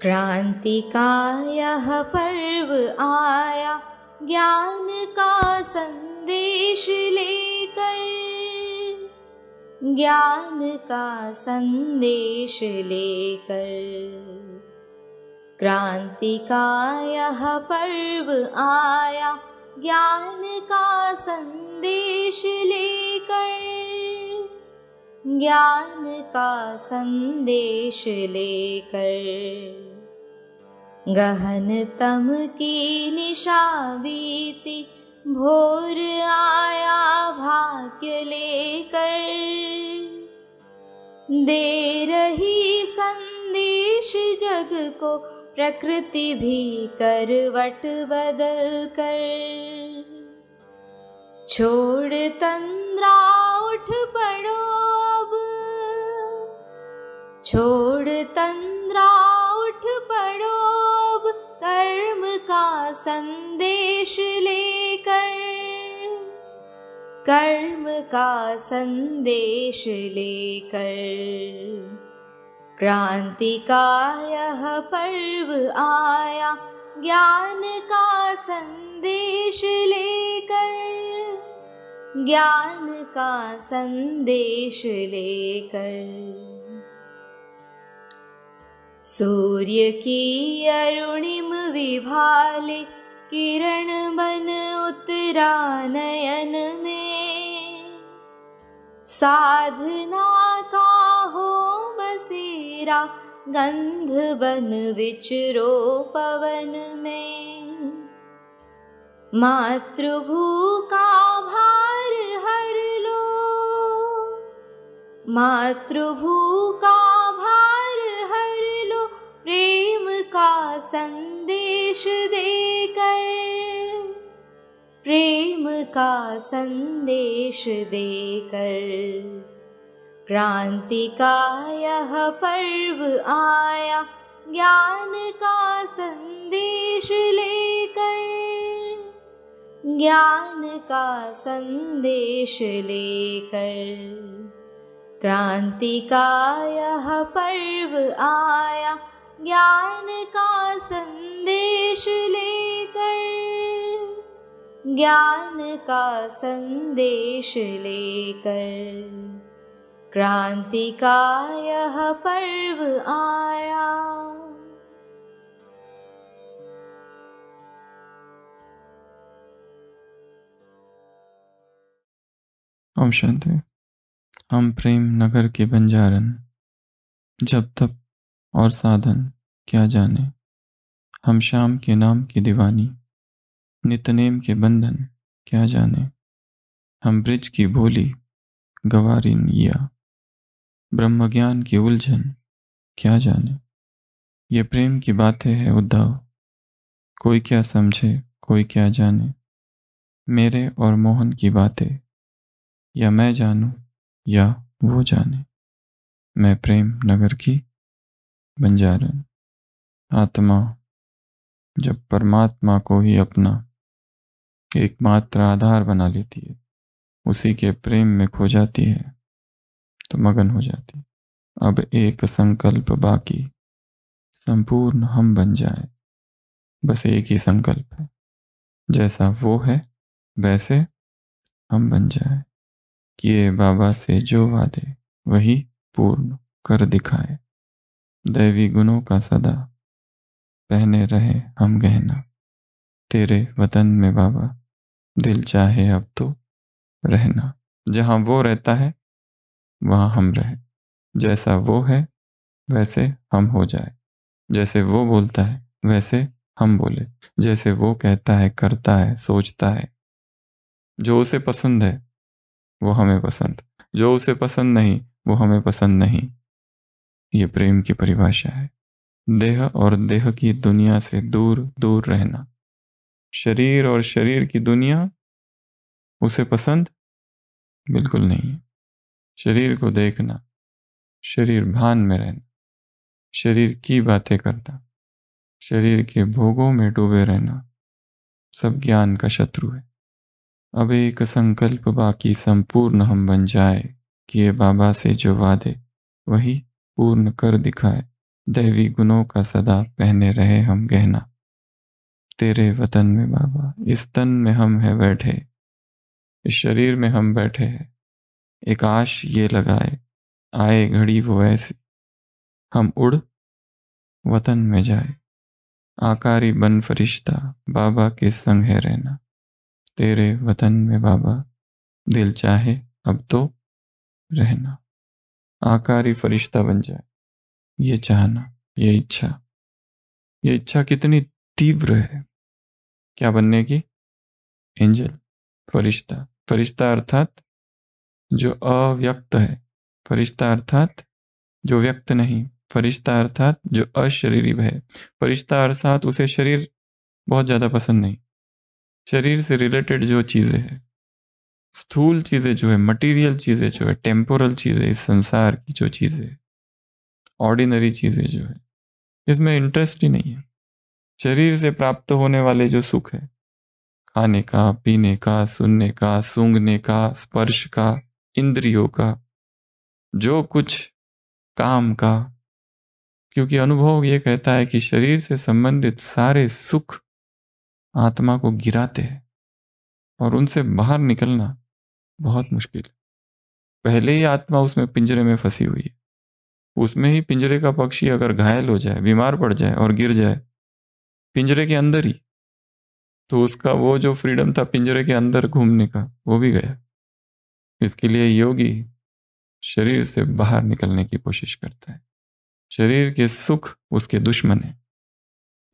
क्रांति का यह पर्व आया ज्ञान का संदेश लेकर, ज्ञान का संदेश लेकर। क्रांति का यह पर्व आया ज्ञान का संदेश लेकर, ज्ञान का संदेश लेकर। गहनतम की निशा बीती, भोर आया भाग्य लेकर, दे रही संदेश जग को प्रकृति भी करवट बदल कर। छोड़ तंद्रा उठ पड़ो अब, छोड़ तंद्रा उठ पड़ो अब, कर्म का संदेश लेकर, कर्म का संदेश लेकर। क्रांति का यह पर्व आया ज्ञान का संदेश लेकर, ज्ञान का संदेश लेकर। सूर्य की अरुणिम विभाले, किरण बन उतरा नयन में, साधना का हो बसेरा, गंध बन विचरो पवन में। मातृभू का भार हर लो, मातृभू का भार हर लो, प्रेम का संदेश देकर, प्रेम का संदेश देकर। क्रांति का यह पर्व आया ज्ञान का संदेश लेकर, ज्ञान का संदेश लेकर। क्रांति का यह पर्व आया ज्ञान का संदेश लेकर, ज्ञान का संदेश लेकर। क्रांति का यह पर्व आया। ओम शांति। हम प्रेम नगर के बंजारन, जब तप और साधन क्या जाने। हम शाम के नाम की दीवानी, नितनेम के बंधन क्या जाने। हम ब्रिज की भोली गवारिन या ब्रह्म ज्ञान की उलझन क्या जाने। ये प्रेम की बातें हैं उद्धव, कोई क्या समझे कोई क्या जाने। मेरे और मोहन की बातें या मैं जानूं या वो जाने। मैं प्रेम नगर की बंजारन। आत्मा जब परमात्मा को ही अपना एकमात्र आधार बना लेती है, उसी के प्रेम में खो जाती है तो मगन हो जाती है। अब एक संकल्प बाकी, संपूर्ण हम बन जाए। बस एक ही संकल्प है, जैसा वो है वैसे हम बन जाए। किए बाबा से जो वादे वही पूर्ण कर दिखाए। दैवी गुणों का सदा पहने रहे हम गहना। तेरे वतन में बाबा दिल चाहे अब तो रहना। जहाँ वो रहता है वहाँ हम रहे। जैसा वो है वैसे हम हो जाए। जैसे वो बोलता है वैसे हम बोले। जैसे वो कहता है, करता है, सोचता है। जो उसे पसंद है वो हमें पसंद, जो उसे पसंद नहीं वो हमें पसंद नहीं। ये प्रेम की परिभाषा है। देह और देह की दुनिया से दूर दूर रहना। शरीर और शरीर की दुनिया उसे पसंद बिल्कुल नहीं है। शरीर को देखना, शरीर भान में रहना, शरीर की बातें करना, शरीर के भोगों में डूबे रहना सब ज्ञान का शत्रु है। अब एक संकल्प बाकी, संपूर्ण हम बन जाए। किए बाबा से जो वादे वही पूर्ण कर दिखाए। दैवी गुणों का सदा पहने रहे हम गहना। तेरे वतन में बाबा, इस तन में हम है बैठे, इस शरीर में हम बैठे हैं, एक आश ये लगाए, आए घड़ी वो ऐसी, हम उड़ वतन में जाए। आकारी बन फरिश्ता, बाबा के संग है रहना। तेरे वतन में बाबा, दिल चाहे अब तो रहना। आकारी फरिश्ता बन जाए, ये चाहना, ये इच्छा, ये इच्छा कितनी तीव्र है। क्या बनने की? एंजल, फरिश्ता। फरिश्ता अर्थात जो अव्यक्त है, फरिश्ता अर्थात जो व्यक्त नहीं, फरिश्ता अर्थात जो अशरीरी है, फरिश्ता अर्थात उसे शरीर बहुत ज़्यादा पसंद नहीं। शरीर से रिलेटेड जो चीज़ें हैं, स्थूल चीज़ें जो है, मटीरियल चीज़ें जो है, टेम्पोरल चीज़ें, इस संसार की जो चीज़ें, ऑर्डिनरी चीज़ें जो है, इसमें इंटरेस्ट ही नहीं है। शरीर से प्राप्त होने वाले जो सुख है, खाने का, पीने का, सुनने का, सूंघने का, स्पर्श का, इंद्रियों का, जो कुछ काम का, क्योंकि अनुभव ये कहता है कि शरीर से संबंधित सारे सुख आत्मा को गिराते हैं और उनसे बाहर निकलना बहुत मुश्किल है। पहले ही आत्मा उसमें पिंजरे में फंसी हुई है, उसमें ही पिंजरे का पक्षी अगर घायल हो जाए, बीमार पड़ जाए और गिर जाए पिंजरे के अंदर ही, तो उसका वो जो फ्रीडम था पिंजरे के अंदर घूमने का, वो भी गया। इसके लिए योगी शरीर से बाहर निकलने की कोशिश करता है। शरीर के सुख उसके दुश्मन है,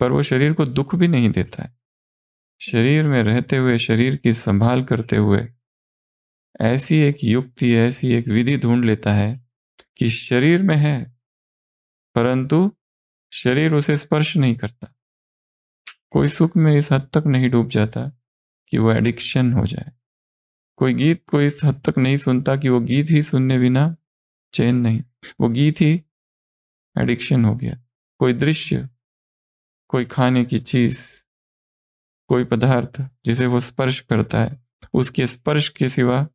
पर वो शरीर को दुख भी नहीं देता है। शरीर में रहते हुए, शरीर की संभाल करते हुए ऐसी एक युक्ति, ऐसी एक विधि ढूंढ लेता है कि शरीर में है परंतु शरीर उसे स्पर्श नहीं करता। कोई सुख में इस हद तक नहीं डूब जाता कि वो एडिक्शन हो जाए। कोई गीत को इस हद तक नहीं सुनता कि वो गीत ही सुनने बिना चैन नहीं, वो गीत ही एडिक्शन हो गया। कोई दृश्य, कोई खाने की चीज, कोई पदार्थ जिसे वो स्पर्श करता है, उसके स्पर्श के सिवा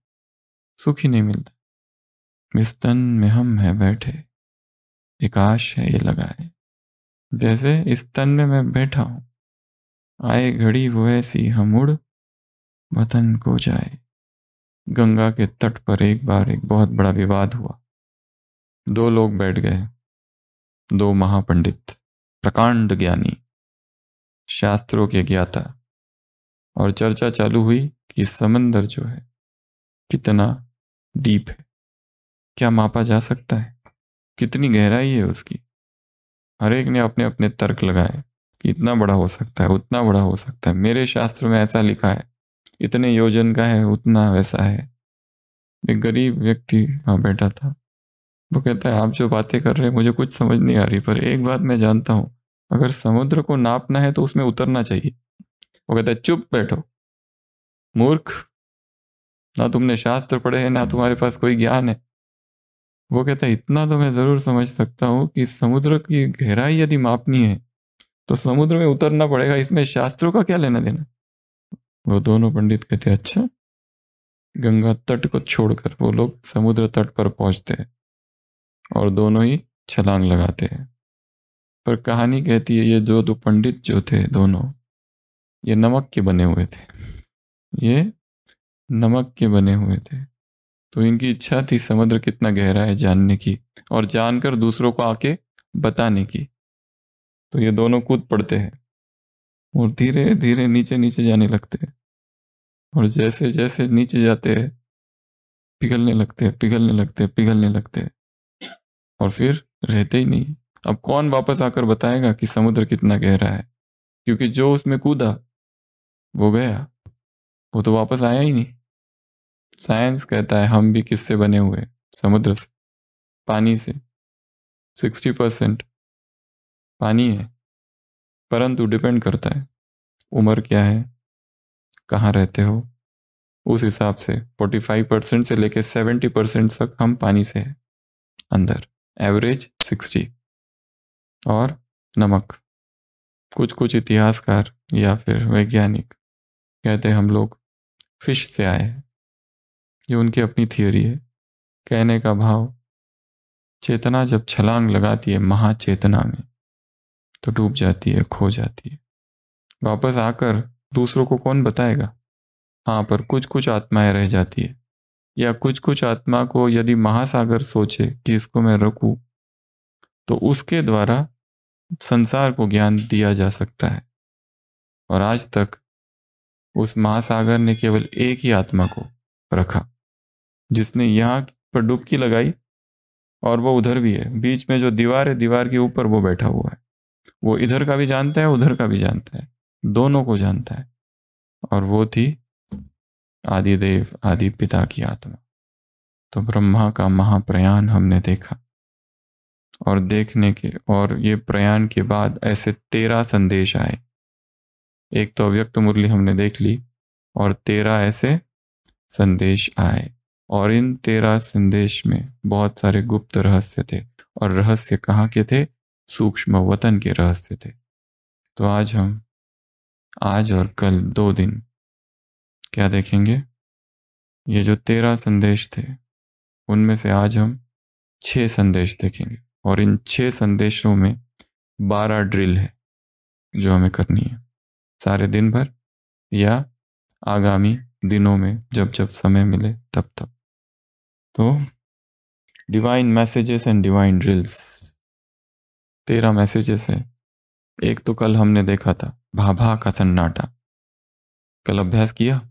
सुख ही नहीं मिलता। इस तन में हम है बैठे, एक आश है ये लगाए, जैसे इस तन में मैं बैठा हूं, आए घड़ी वो ऐसी, हम उड़ वतन को जाए। गंगा के तट पर एक बार एक बहुत बड़ा विवाद हुआ। दो लोग बैठ गए, दो महापंडित, प्रकांड ज्ञानी, शास्त्रों के ज्ञाता, और चर्चा चालू हुई कि समंदर जो है कितना डीप है, क्या मापा जा सकता है, कितनी गहराई है उसकी। हर एक ने अपने अपने तर्क लगाए कि इतना बड़ा हो सकता है, उतना बड़ा हो सकता है, मेरे शास्त्र में ऐसा लिखा है, इतने योजन का है, उतना वैसा है। एक गरीब व्यक्ति वहां बैठा था, वो कहता है आप जो बातें कर रहे हैं मुझे कुछ समझ नहीं आ रही, पर एक बात मैं जानता हूं, अगर समुद्र को नापना है तो उसमें उतरना चाहिए। वो कहता है चुप बैठो मूर्ख, ना तुमने शास्त्र पढ़े हैं, ना तुम्हारे पास कोई ज्ञान है। वो कहता है इतना तो मैं जरूर समझ सकता हूं कि समुद्र की गहराई यदि मापनी है तो समुद्र में उतरना पड़ेगा, इसमें शास्त्रों का क्या लेना देना। वो दोनों पंडित कहते हैं अच्छा। गंगा तट को छोड़कर वो लोग समुद्र तट पर पहुंचते हैं और दोनों ही छलांग लगाते हैं। पर कहानी कहती है ये जो दो पंडित जो थे दोनों, ये नमक के बने हुए थे, ये नमक के बने हुए थे। तो इनकी इच्छा थी समुद्र कितना गहरा है जानने की, और जानकर दूसरों को आके बताने की। तो ये दोनों कूद पड़ते हैं और धीरे धीरे नीचे नीचे जाने लगते हैं, और जैसे जैसे नीचे जाते हैं पिघलने लगते हैं, पिघलने लगते हैं, पिघलने लगते हैं, और फिर रहते ही नहीं। अब कौन वापस आकर बताएगा कि समुद्र कितना गहरा है, क्योंकि जो उसमें कूदा वो गया, वो तो वापस आया ही नहीं। साइंस कहता है हम भी किससे बने हुए हैं? समुद्र से, पानी से। 60% पानी है, परंतु डिपेंड करता है उम्र क्या है, कहाँ रहते हो, उस हिसाब से 45% से लेकर 70% तक हम पानी से हैं अंदर, एवरेज 60। और नमक, कुछ कुछ इतिहासकार या फिर वैज्ञानिक कहते हैं हम लोग फिश से आए हैं। ये उनकी अपनी थियोरी है। कहने का भाव चेतना जब छलांग लगाती है महाचेतना में तो डूब जाती है, खो जाती है। वापस आकर दूसरों को कौन बताएगा? हाँ, पर कुछ कुछ आत्माएं रह जाती है, या कुछ कुछ आत्मा को यदि महासागर सोचे कि इसको मैं रखूं, तो उसके द्वारा संसार को ज्ञान दिया जा सकता है। और आज तक उस महासागर ने केवल एक ही आत्मा को रखा, जिसने यहाँ पर डुबकी लगाई, और वो उधर भी है। बीच में जो दीवार है, दीवार के ऊपर वो बैठा हुआ है। वो इधर का भी जानता है, उधर का भी जानता है, दोनों को जानता है। और वो थी आदिदेव, आदि पिता की आत्मा। तो ब्रह्मा का महाप्रयाण हमने देखा, और देखने के और ये प्रयाण के बाद ऐसे 13 संदेश आए। एक तो अव्यक्त मुरली हमने देख ली, और 13 ऐसे संदेश आए, और इन 13 संदेश में बहुत सारे गुप्त रहस्य थे। और रहस्य कहाँ के थे? सूक्ष्म वतन के रहस्य थे। तो आज हम आज और कल 2 दिन क्या देखेंगे? ये जो 13 संदेश थे उनमें से आज हम 6 संदेश देखेंगे, और इन 6 संदेशों में 12 ड्रिल है जो हमें करनी है सारे दिन भर, या आगामी दिनों में जब जब समय मिले तब तब। तो divine messages and divine drills, 13 messages है। एक तो कल हमने देखा था भाभा का सन्नाटा, कल अभ्यास किया।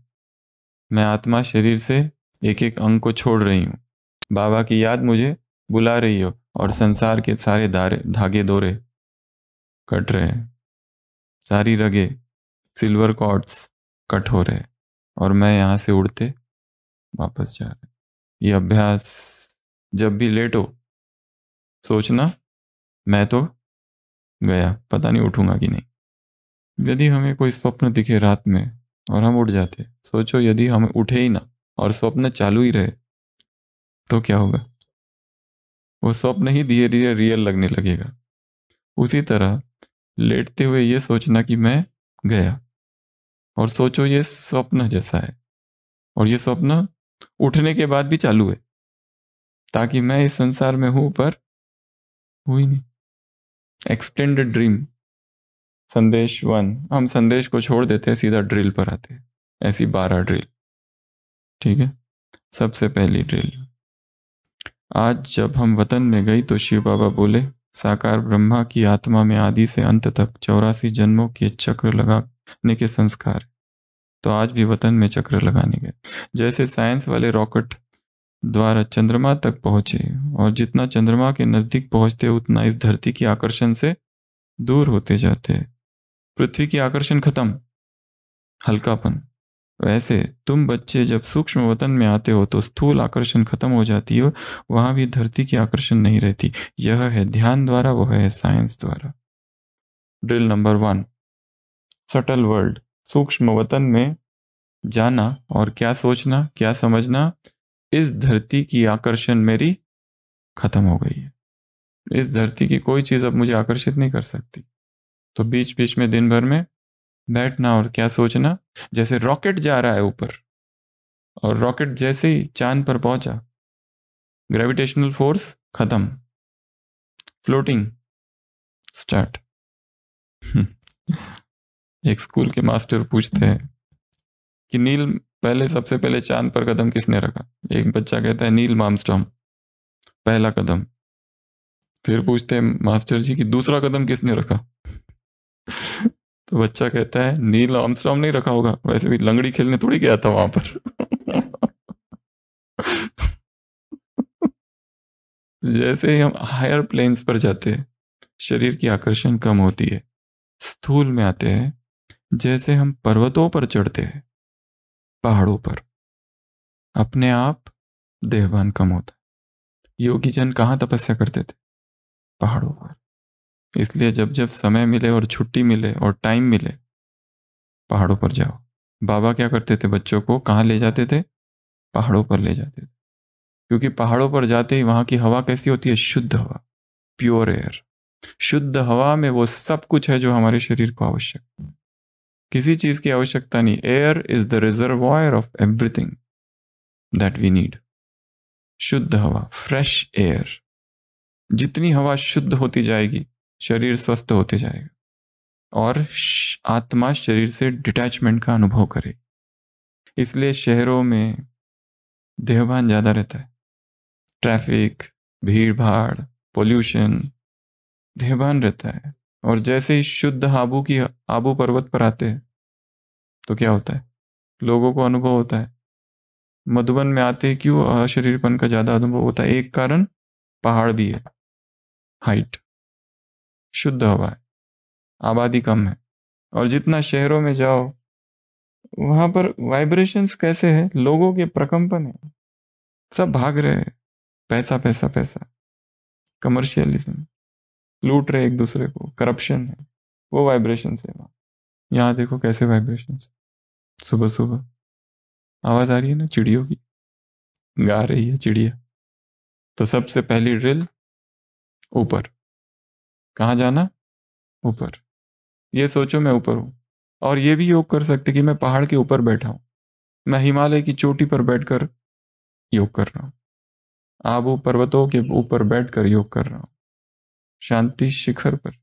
मैं आत्मा शरीर से एक एक अंग को छोड़ रही हूँ, बाबा की याद मुझे बुला रही हो, और संसार के सारे धागे दोरे कट रहे हैं, सारी रगे सिल्वर कॉर्ड्स कट हो रहे, और मैं यहाँ से उड़ते वापस जा रहे। ये अभ्यास जब भी लेटो सोचना मैं तो गया, पता नहीं उठूंगा कि नहीं। यदि हमें कोई स्वप्न दिखे रात में और हम उठ जाते, सोचो यदि हम उठे ही ना और स्वप्न चालू ही रहे तो क्या होगा? वो स्वप्न ही धीरे धीरे रियल लगने लगेगा। उसी तरह लेटते हुए ये सोचना कि मैं गया, और सोचो ये स्वप्न जैसा है, और ये स्वप्न उठने के बाद भी चालू है, ताकि मैं इस संसार में हूं पर हूं ही नहीं। एक्सटेंडेड ड्रीम संदेश 1, हम संदेश को छोड़ देते हैं, सीधा ड्रिल पर आते हैं। ऐसी 12 ड्रिल, ठीक है। सबसे पहली ड्रिल, आज जब हम वतन में गई तो शिव बाबा बोले साकार ब्रह्मा की आत्मा में आदि से अंत तक 84 जन्मों के चक्र लगाने के संस्कार। तो आज भी वतन में चक्र लगाने गए। जैसे साइंस वाले रॉकेट द्वारा चंद्रमा तक पहुंचे, और जितना चंद्रमा के नजदीक पहुंचते उतना इस धरती की आकर्षण से दूर होते जाते। पृथ्वी की आकर्षण खत्म, हल्कापन। वैसे तुम बच्चे जब सूक्ष्म वतन में आते हो तो स्थूल आकर्षण खत्म हो जाती है, वहां भी धरती की आकर्षण नहीं रहती। यह है ध्यान द्वारा, वो है साइंस द्वारा। Drill number 1, subtle world. सूक्ष्म वतन में जाना और क्या सोचना, क्या समझना, इस धरती की आकर्षण मेरी खत्म हो गई है। इस धरती की कोई चीज अब मुझे आकर्षित नहीं कर सकती। तो बीच बीच में दिन भर में बैठना और क्या सोचना, जैसे रॉकेट जा रहा है ऊपर, और रॉकेट जैसे ही चांद पर पहुंचा, ग्रेविटेशनल फोर्स खत्म, फ्लोटिंग स्टार्ट। एक स्कूल के मास्टर पूछते हैं कि नील पहले सबसे पहले चांद पर कदम किसने रखा? एक बच्चा कहता है नील आर्मस्ट्रांग, पहला कदम। फिर पूछते हैं मास्टर जी कि दूसरा कदम किसने रखा? तो बच्चा कहता है नील आर्मस्ट्रांग नहीं रखा होगा, वैसे भी लंगड़ी खेलने थोड़ी गया था वहां पर। जैसे ही हम हायर प्लेन्स पर जाते हैं शरीर की आकर्षण कम होती है। स्थूल में आते हैं, जैसे हम पर्वतों पर चढ़ते हैं, पहाड़ों पर, अपने आप देहभान कम होता है। योगी जन कहाँ तपस्या करते थे? पहाड़ों पर। इसलिए जब जब समय मिले और छुट्टी मिले और टाइम मिले, पहाड़ों पर जाओ। बाबा क्या करते थे? बच्चों को कहाँ ले जाते थे? पहाड़ों पर ले जाते थे, क्योंकि पहाड़ों पर जाते ही वहां की हवा कैसी होती है? शुद्ध हवा, प्योर एयर। शुद्ध हवा में वो सब कुछ है जो हमारे शरीर को आवश्यक, किसी चीज की आवश्यकता नहीं। Air is the reservoir of everything that we need. शुद्ध हवा, फ्रेश एयर। जितनी हवा शुद्ध होती जाएगी शरीर स्वस्थ होते जाएगा और आत्मा शरीर से डिटैचमेंट का अनुभव करे। इसलिए शहरों में देहभान ज़्यादा रहता है, ट्रैफिक, भीड़ भाड़, पोल्यूशन, देहभान रहता है। और जैसे ही शुद्ध आबू पर्वत पर आते हैं तो क्या होता है, लोगों को अनुभव होता है। मधुबन में आते ही क्यों अशरीरपन का ज़्यादा अनुभव होता है? एक कारण पहाड़ भी है, हाइट, शुद्ध हवा है, आबादी कम है। और जितना शहरों में जाओ वहां पर वाइब्रेशंस कैसे है, लोगों के प्रकंपन है, सब भाग रहे हैं, पैसा पैसा पैसा, कमर्शियलिज्म, लूट रहे एक दूसरे को, करप्शन है, वो वाइब्रेशन है वहाँ। यहाँ देखो कैसे वाइब्रेशन, सुबह सुबह आवाज आ रही है ना चिड़ियों की, गा रही है चिड़िया। तो सबसे पहली ड्रिल, ऊपर। कहाँ जाना? ऊपर। ये सोचो मैं ऊपर हूँ, और ये भी योग कर सकते कि मैं पहाड़ के ऊपर बैठा हूँ, मैं हिमालय की चोटी पर बैठकर योग कर रहा हूँ, आबू पर्वतों के ऊपर बैठकर योग कर रहा हूँ, शांति शिखर पर,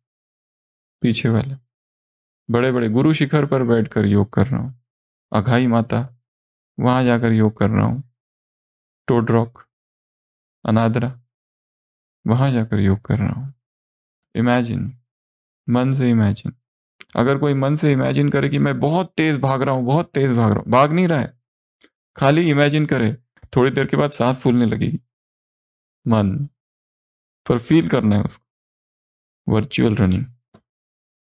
पीछे वाले बड़े बड़े गुरु शिखर पर बैठकर योग कर रहा हूँ, अघाई माता वहां जाकर योग कर रहा हूँ, टोडरॉक, अनादरा वहां जाकर योग कर रहा हूँ। इमेजिन, मन से इमेजिन। अगर कोई मन से इमेजिन करे कि मैं बहुत तेज भाग रहा हूं, बहुत तेज भाग रहा हूं, भाग नहीं रहा है, खाली इमेजिन करे, थोड़ी देर के बाद सांस फूलने लगेगी, मन पर फील करना है उसको। वर्चुअल रनिंग,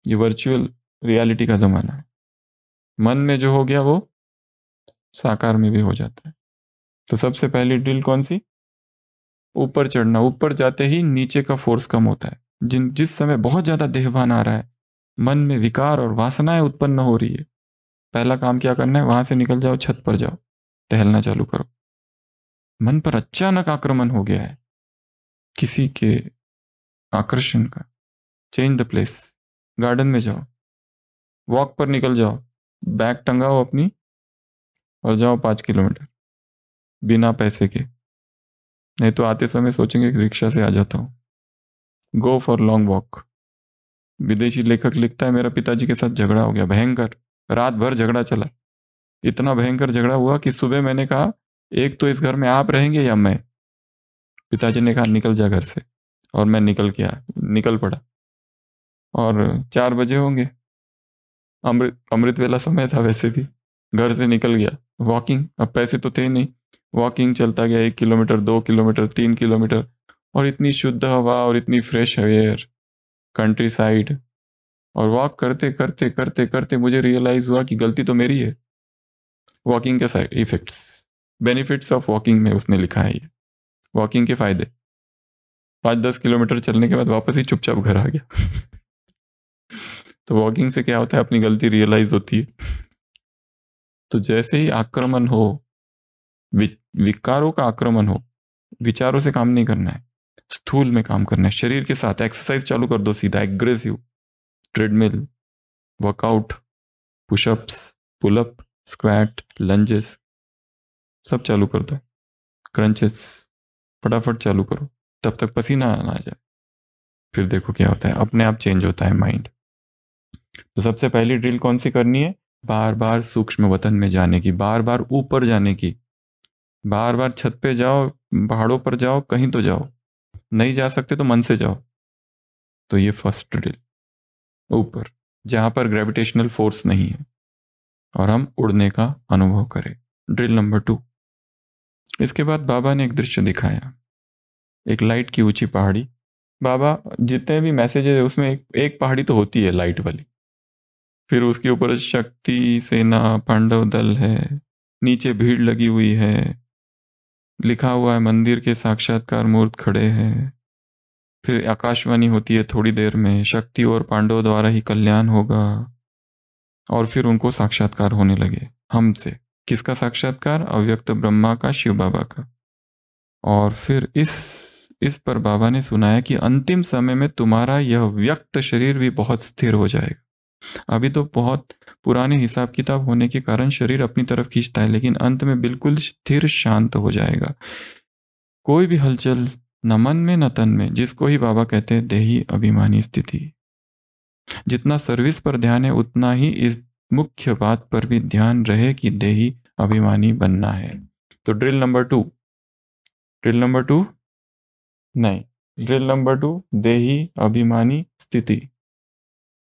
ये वर्चुअल रियलिटी का जमाना है। मन में जो हो गया वो साकार में भी हो जाता है। तो सबसे पहली ड्रिल कौन सी? ऊपर चढ़ना। ऊपर जाते ही नीचे का फोर्स कम होता है। जिस समय बहुत ज्यादा देहभान आ रहा है, मन में विकार और वासनाएं उत्पन्न हो रही है, पहला काम क्या करना है? वहां से निकल जाओ, छत पर जाओ, टहलना चालू करो। मन पर अचानक आक्रमण हो गया है किसी के आकर्षण का, चेंज द प्लेस, गार्डन में जाओ, वॉक पर निकल जाओ, बैग टंगाओ अपनी और जाओ 5 किलोमीटर बिना पैसे के। नहीं तो आते समय सोचेंगे कि रिक्शा से आ जाता हूं। Go for long walk. विदेशी लेखक लिखता है, मेरा पिताजी के साथ झगड़ा हो गया भयंकर, रात भर झगड़ा चला, इतना भयंकर झगड़ा हुआ कि सुबह मैंने कहा एक तो इस घर में आप रहेंगे या मैं। पिताजी ने कहा निकल जा घर से, और मैं निकल पड़ा। और 4 बजे होंगे, अमृत वेला समय था वैसे भी, घर से निकल गया वॉकिंग। अब पैसे तो थे नहीं, वॉकिंग चलता गया, 1 किलोमीटर, 2 किलोमीटर, 3 किलोमीटर, और इतनी शुद्ध हवा और इतनी फ्रेश एयर, कंट्री साइड। और वॉक करते करते करते करते मुझे रियलाइज हुआ कि गलती तो मेरी है। वॉकिंग के side effects, benefits of walking में उसने लिखा है ये, वॉकिंग के फायदे। 5-10 किलोमीटर चलने के बाद वापस ही चुपचाप घर आ गया। तो वॉकिंग से क्या होता है, अपनी गलती रियलाइज होती है। तो जैसे ही आक्रमण हो, विकारों का आक्रमण हो, विचारों से काम नहीं करना है, स्थूल में काम करना है, शरीर के साथ एक्सरसाइज चालू कर दो सीधा, aggressive, treadmill, workout, pushups, pullup, squat, lunges, सब चालू कर दो, क्रंचेस फटाफट चालू करो, तब तक पसीना ना आ जाए। फिर देखो क्या होता है, अपने आप चेंज होता है माइंड। तो सबसे पहली ड्रिल कौन सी करनी है? बार बार सूक्ष्म वतन में जाने की, बार बार ऊपर जाने की, बार बार छत पे जाओ, पहाड़ों पर जाओ, कहीं तो जाओ, नहीं जा सकते तो मन से जाओ। तो ये फर्स्ट ड्रिल, ऊपर जहां पर ग्रेविटेशनल फोर्स नहीं है और हम उड़ने का अनुभव करें। Drill number 2। इसके बाद बाबा ने एक दृश्य दिखाया, एक लाइट की ऊंची पहाड़ी। बाबा जितने भी मैसेजेस है उसमें एक पहाड़ी तो होती है लाइट वाली, फिर उसके ऊपर शक्ति सेना पांडव दल है, नीचे भीड़ लगी हुई है, लिखा हुआ है मंदिर के साक्षात्कार मूर्त खड़े हैं। फिर आकाशवाणी होती है थोड़ी देर में, शक्ति और पांडव द्वारा ही कल्याण होगा। और फिर उनको साक्षात्कार होने लगे हमसे। किसका साक्षात्कार? अव्यक्त ब्रह्मा का, शिव बाबा का। और फिर इस पर बाबा ने सुनाया कि अंतिम समय में तुम्हारा यह व्यक्त शरीर भी बहुत स्थिर हो जाएगा। अभी तो बहुत पुराने हिसाब किताब होने के कारण शरीर अपनी तरफ खींचता है, लेकिन अंत में बिल्कुल स्थिर शांत हो जाएगा। कोई भी हलचल न मन में न तन में, जिसको ही बाबा कहते हैं देही अभिमानी स्थिति। जितना सर्विस पर ध्यान है उतना ही इस मुख्य बात पर भी ध्यान रहे कि देही अभिमानी बनना है। तो ड्रिल नंबर 2, ड्रिल नंबर 2 नहीं, ड्रिल नंबर 2, देही अभिमानी स्थिति।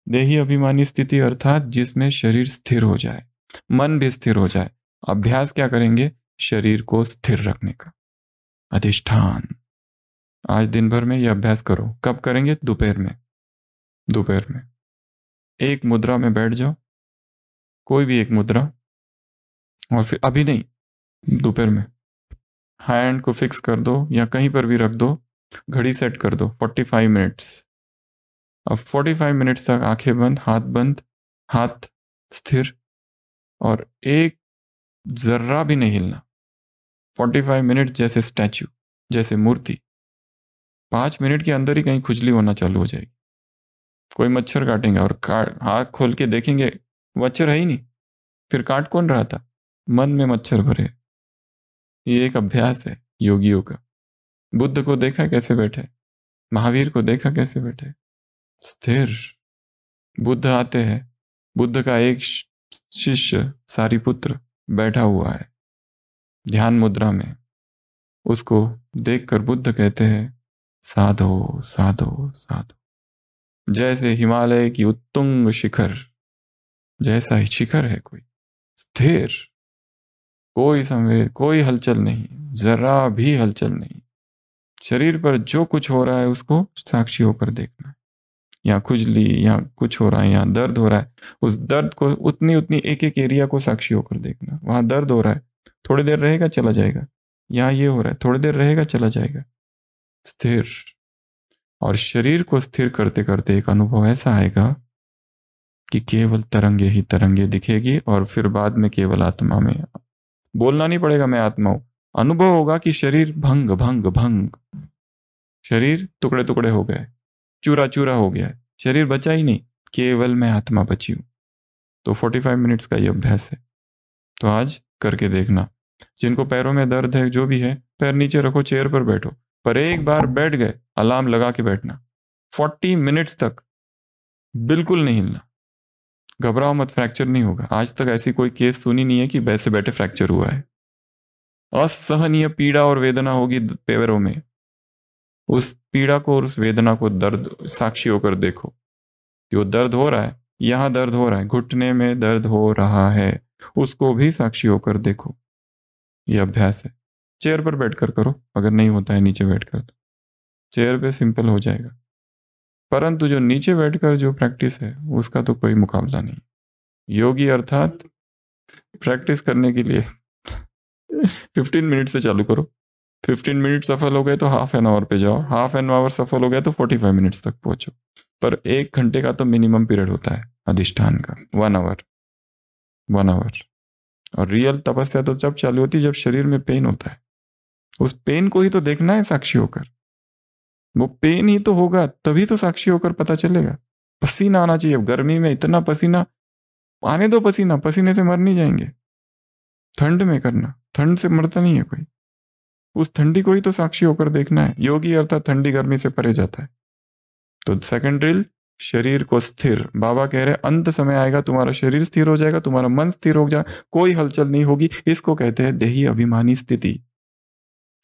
देही अभिमानी स्थिति अर्थात जिसमें शरीर स्थिर हो जाए, मन भी स्थिर हो जाए। अभ्यास क्या करेंगे? शरीर को स्थिर रखने का, अधिष्ठान। आज दिन भर में यह अभ्यास करो। कब करेंगे? दोपहर में। दोपहर में एक मुद्रा में बैठ जाओ, कोई भी एक मुद्रा, और फिर अभी नहीं, दोपहर में हैंड को फिक्स कर दो या कहीं पर भी रख दो, घड़ी सेट कर दो 45 मिनट्स। अब 45 मिनट्स तक आंखें बंद, हाथ स्थिर, और एक जर्रा भी नहीं हिलना। 45 मिनट जैसे स्टैचू, जैसे मूर्ति। 5 मिनट के अंदर ही कहीं खुजली होना चालू हो जाएगी, कोई मच्छर काटेंगे, और हाथ खोल के देखेंगे मच्छर है ही नहीं, फिर काट कौन रहा था? मन में मच्छर भरे। ये एक अभ्यास है योगियों का। बुद्ध को देखा कैसे बैठे, महावीर को देखा कैसे बैठे, स्थिर। बुद्ध आते हैं, बुद्ध का एक शिष्य सारिपुत्र बैठा हुआ है ध्यान मुद्रा में, उसको देखकर बुद्ध कहते हैं साधो साधो साधो। जैसे हिमालय की उत्तुंग शिखर जैसा ही शिखर है, कोई स्थिर, कोई संवेद, कोई हलचल नहीं, जरा भी हलचल नहीं। शरीर पर जो कुछ हो रहा है उसको साक्षी होकर देखना है। यहाँ खुजली, यहाँ कुछ हो रहा है, यहाँ दर्द हो रहा है, उस दर्द को उतनी उतनी एक एक एरिया को साक्षी होकर देखना। वहां दर्द हो रहा है, थोड़ी देर रहेगा चला जाएगा। यहाँ ये हो रहा है, थोड़ी देर रहेगा चला जाएगा। स्थिर। और शरीर को स्थिर करते करते एक अनुभव ऐसा आएगा कि केवल तरंगे ही तरंगे दिखेगी, और फिर बाद में केवल आत्मा में, बोलना नहीं पड़ेगा मैं आत्मा हूं, अनुभव होगा कि शरीर भंग भंग भंग, शरीर टुकड़े टुकड़े हो गए, चूरा चूरा हो गया, शरीर बचा ही नहीं, केवल मैं आत्मा बची हूं। तो 45 मिनट्स का ये अभ्यास है। तो आज करके देखना। जिनको पैरों में दर्द है, जो भी है, पैर नीचे रखो, चेयर पर बैठो, पर एक बार बैठ गए अलार्म लगा के बैठना। 40 मिनट्स तक बिल्कुल नहीं हिलना। घबराओ मत, फ्रैक्चर नहीं होगा। आज तक ऐसी कोई केस सुनी नहीं है कि वैसे बैठे फ्रैक्चर हुआ है। असहनीय पीड़ा और वेदना होगी पैरों में, उस पीड़ा को और उस वेदना को दर्द साक्षी होकर देखो कि वो दर्द हो रहा है, यहां दर्द हो रहा है, घुटने में दर्द हो रहा है, उसको भी साक्षी होकर देखो। ये अभ्यास है। चेयर पर बैठकर करो, अगर नहीं होता है नीचे बैठकर तो चेयर पे सिंपल हो जाएगा, परंतु जो नीचे बैठकर जो प्रैक्टिस है उसका तो कोई मुकाबला नहीं। योगी अर्थात प्रैक्टिस करने के लिए 15 मिनट से चालू करो। 15 मिनट सफल हो गए तो हाफ एन आवर पे जाओ, हाफ एन आवर सफल हो गया तो 45 मिनट्स तक पहुंचो। पर 1 घंटे का तो मिनिमम पीरियड होता है अधिष्ठान का, 1 आवर, 1 आवर। और रियल तपस्या तो जब चालू होती है जब शरीर में पेन होता है। उस पेन को ही तो देखना है साक्षी होकर। वो पेन ही तो होगा, तभी तो साक्षी होकर पता चलेगा। पसीना आना चाहिए, गर्मी में इतना पसीना आने दो, पसीना, पसीने से मर नहीं जाएंगे। ठंड में करना, ठंड से मरता नहीं है कोई। उस ठंडी को ही तो साक्षी होकर देखना है। योगी अर्थात ठंडी गर्मी से परे जाता है। तो सेकंड ड्रिल, शरीर को स्थिर। बाबा कह रहे अंत समय आएगा तुम्हारा शरीर स्थिर हो जाएगा, तुम्हारा मन स्थिर हो जाएगा, कोई हलचल नहीं होगी। इसको कहते हैं देही अभिमानी स्थिति।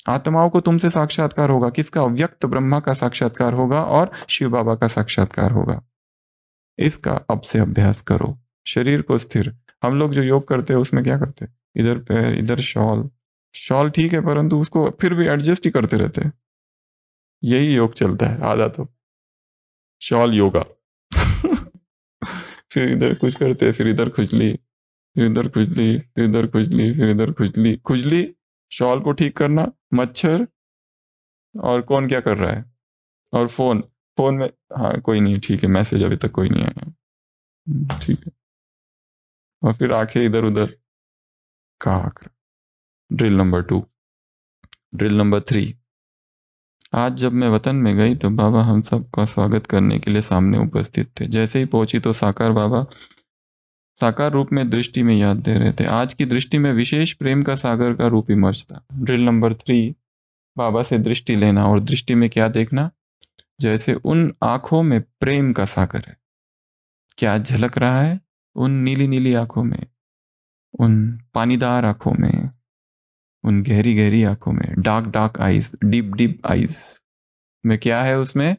आत्माओं को तुमसे साक्षात्कार होगा, किसका? व्यक्त ब्रह्मा का साक्षात्कार होगा और शिव बाबा का साक्षात्कार होगा। इसका अब से अभ्यास करो। शरीर को स्थिर। हम लोग जो योग करते हैं उसमें क्या करते हैं, इधर पैर, इधर शॉल। शॉल ठीक है, परंतु उसको फिर भी एडजस्ट ही करते रहते हैं। यही योग चलता है आधा तो, शॉल योगा। फिर इधर कुछ करते हैं, फिर इधर खुजली, फिर इधर खुजली, फिर इधर खुजली, फिर इधर खुजली, खुजली, शॉल को ठीक करना, मच्छर, और कौन क्या कर रहा है, और फोन, फोन में, हाँ कोई नहीं, ठीक है, मैसेज अभी तक कोई नहीं आया, ठीक है, और फिर आंखें इधर उधर। काक। Drill number 2। Drill number 3। आज जब मैं वतन में गई तो बाबा हम सबका स्वागत करने के लिए सामने उपस्थित थे। जैसे ही पहुंची तो साकार बाबा साकार रूप में दृष्टि में याद दे रहे थे। आज की दृष्टि में विशेष प्रेम का सागर का रूप इमर्ज था। Drill number 3। बाबा से दृष्टि लेना, और दृष्टि में क्या देखना, जैसे उन आंखों में प्रेम का सागर है। क्या झलक रहा है उन नीली नीली आंखों में, उन पानीदार आंखों में, उन गहरी गहरी आंखों में, dark dark eyes, deep deep eyes में क्या है, उसमें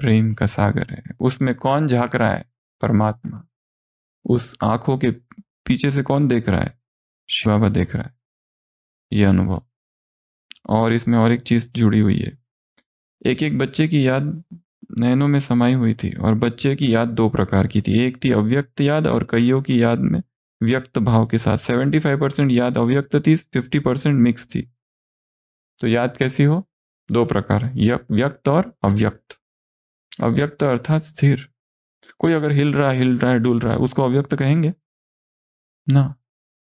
प्रेम का सागर है। उसमें कौन झांक रहा है, परमात्मा। उस आंखों के पीछे से कौन देख रहा है, शिव बाबा देख रहा है। ये अनुभव। और इसमें और एक चीज जुड़ी हुई है, एक एक बच्चे की याद नैनों में समाई हुई थी, और बच्चे की याद दो प्रकार की थी, एक थी अव्यक्त याद, और कईयों की याद में व्यक्त भाव के साथ। 75% याद अव्यक्त थी, 50% मिक्स थी। तो याद कैसी हो, दो प्रकार, व्यक्त और अव्यक्त। अव्यक्त अर्थात स्थिर। कोई अगर हिल रहा है डुल रहा है, उसको अव्यक्त कहेंगे ना।